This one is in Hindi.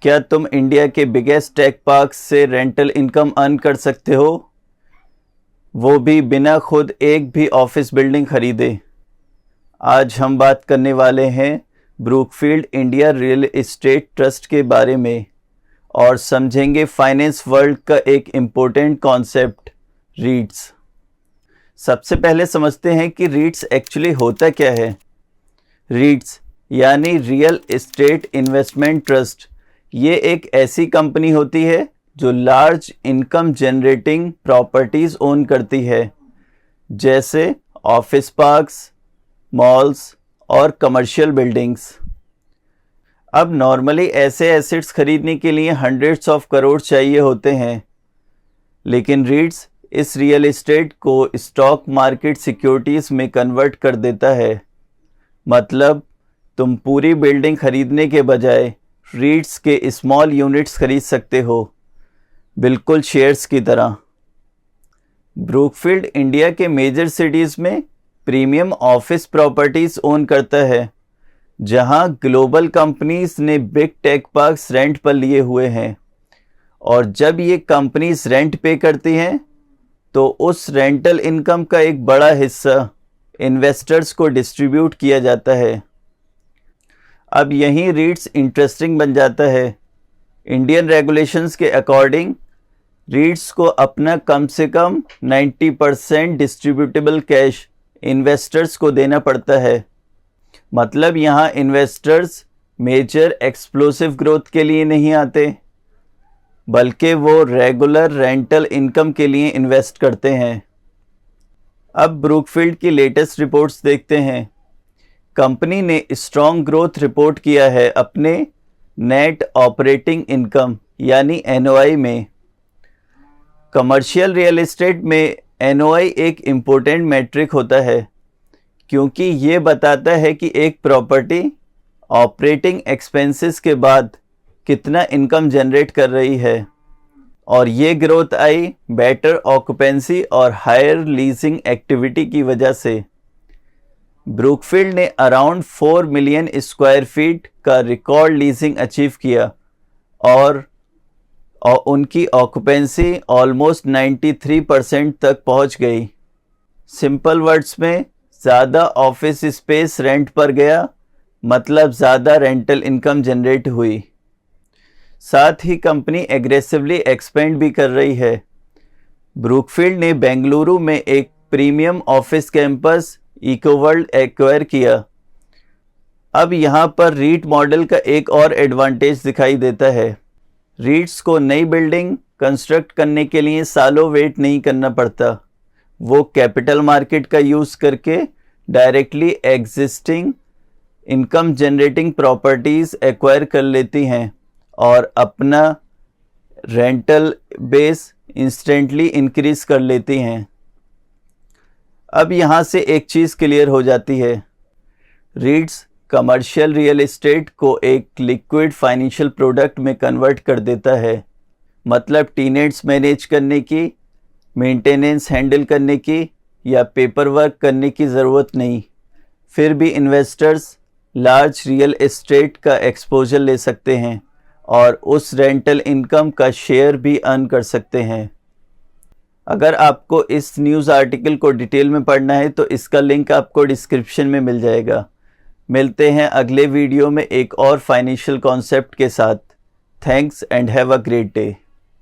क्या तुम इंडिया के बिगेस्ट टेक पार्क से रेंटल इनकम अर्न कर सकते हो, वो भी बिना खुद एक भी ऑफिस बिल्डिंग खरीदे? आज हम बात करने वाले हैं Brookfield India real estate trust के बारे में और समझेंगे फाइनेंस वर्ल्ड का एक इम्पोर्टेंट कॉन्सेप्ट, रीट्स। सबसे पहले समझते हैं कि रीट्स एक्चुअली होता क्या है। रीट्स यानी रियल एस्टेट इन्वेस्टमेंट ट्रस्ट, ये एक ऐसी कंपनी होती है जो large income generating properties own करती है, जैसे ऑफिस पार्क्स, मॉल्स और कमर्शियल बिल्डिंग्स। अब नॉर्मली ऐसे एसेट्स खरीदने के लिए हंड्रेड्स ऑफ करोड़ चाहिए होते हैं, लेकिन रीट्स इस रियल एस्टेट को स्टॉक मार्केट सिक्योरिटीज़ में कन्वर्ट कर देता है। मतलब तुम पूरी बिल्डिंग खरीदने के बजाय रीट्स के स्मॉल यूनिट्स खरीद सकते हो, बिल्कुल शेयर्स की तरह। ब्रूकफील्ड इंडिया के मेजर सिटीज़ में प्रीमियम ऑफिस प्रॉपर्टीज़ ओन करता है, जहां ग्लोबल कंपनीज़ ने बिग टेक पार्क्स रेंट पर लिए हुए हैं, और जब ये कंपनीज़ रेंट पे करती हैं तो उस रेंटल इनकम का एक बड़ा हिस्सा इन्वेस्टर्स को डिस्ट्रीब्यूट किया जाता है। अब यहीं रीट्स इंटरेस्टिंग बन जाता है। इंडियन रेगुलेशंस के अकॉर्डिंग रीट्स को अपना कम से कम 90% डिस्ट्रीब्यूटेबल कैश इन्वेस्टर्स को देना पड़ता है। मतलब यहाँ इन्वेस्टर्स मेजर एक्सप्लोसिव ग्रोथ के लिए नहीं आते, बल्कि वो रेगुलर रेंटल इनकम के लिए इन्वेस्ट करते हैं। अब ब्रूकफील्ड की लेटेस्ट रिपोर्ट्स देखते हैं। कंपनी ने स्ट्रॉन्ग ग्रोथ रिपोर्ट किया है अपने नेट ऑपरेटिंग इनकम यानी एनओआई में। कमर्शियल रियल एस्टेट में एनओआई एक इम्पोर्टेंट मैट्रिक होता है, क्योंकि ये बताता है कि एक प्रॉपर्टी ऑपरेटिंग एक्सपेंसेस के बाद कितना इनकम जनरेट कर रही है, और ये ग्रोथ आई बेटर ऑक्यूपेंसी और हायर लीजिंग एक्टिविटी की वजह से। ब्रूकफील्ड ने अराउंड 4 मिलियन स्क्वायर फीट का रिकॉर्ड लीजिंग अचीव किया, और उनकी ऑक्यूपेंसी ऑलमोस्ट 93% तक पहुंच गई। सिंपल वर्ड्स में, ज़्यादा ऑफिस स्पेस रेंट पर गया, मतलब ज़्यादा रेंटल इनकम जनरेट हुई। साथ ही कंपनी एग्रेसिवली एक्सपेंड भी कर रही है। ब्रूकफील्ड ने बेंगलुरु में एक प्रीमियम ऑफिस कैंपस इकोवर्ल्ड एक्वायर किया। अब यहाँ पर रीट मॉडल का एक और एडवांटेज दिखाई देता है। रीट्स को नई बिल्डिंग कंस्ट्रक्ट करने के लिए सालों वेट नहीं करना पड़ता। वो कैपिटल मार्केट का यूज़ करके directly existing income generating properties acquire कर लेती हैं और अपना रेंटल बेस इंस्टेंटली इंक्रीज कर लेती हैं। अब यहाँ से एक चीज़ क्लियर हो जाती है, रीट्स कमर्शियल रियल एस्टेट को एक लिक्विड फाइनेंशियल प्रोडक्ट में कन्वर्ट कर देता है। मतलब टीनेट्स मैनेज करने की, मेंटेनेंस हैंडल करने की या पेपर वर्क करने की ज़रूरत नहीं। फिर भी इन्वेस्टर्स लार्ज रियल एस्टेट का एक्सपोजर ले सकते हैं और उस रेंटल इनकम का शेयर भी अर्न कर सकते हैं। अगर आपको इस न्यूज़ आर्टिकल को डिटेल में पढ़ना है तो इसका लिंक आपको डिस्क्रिप्शन में मिल जाएगा। मिलते हैं अगले वीडियो में एक और फाइनेंशियल कॉन्सेप्ट के साथ। Thanks and have a great day.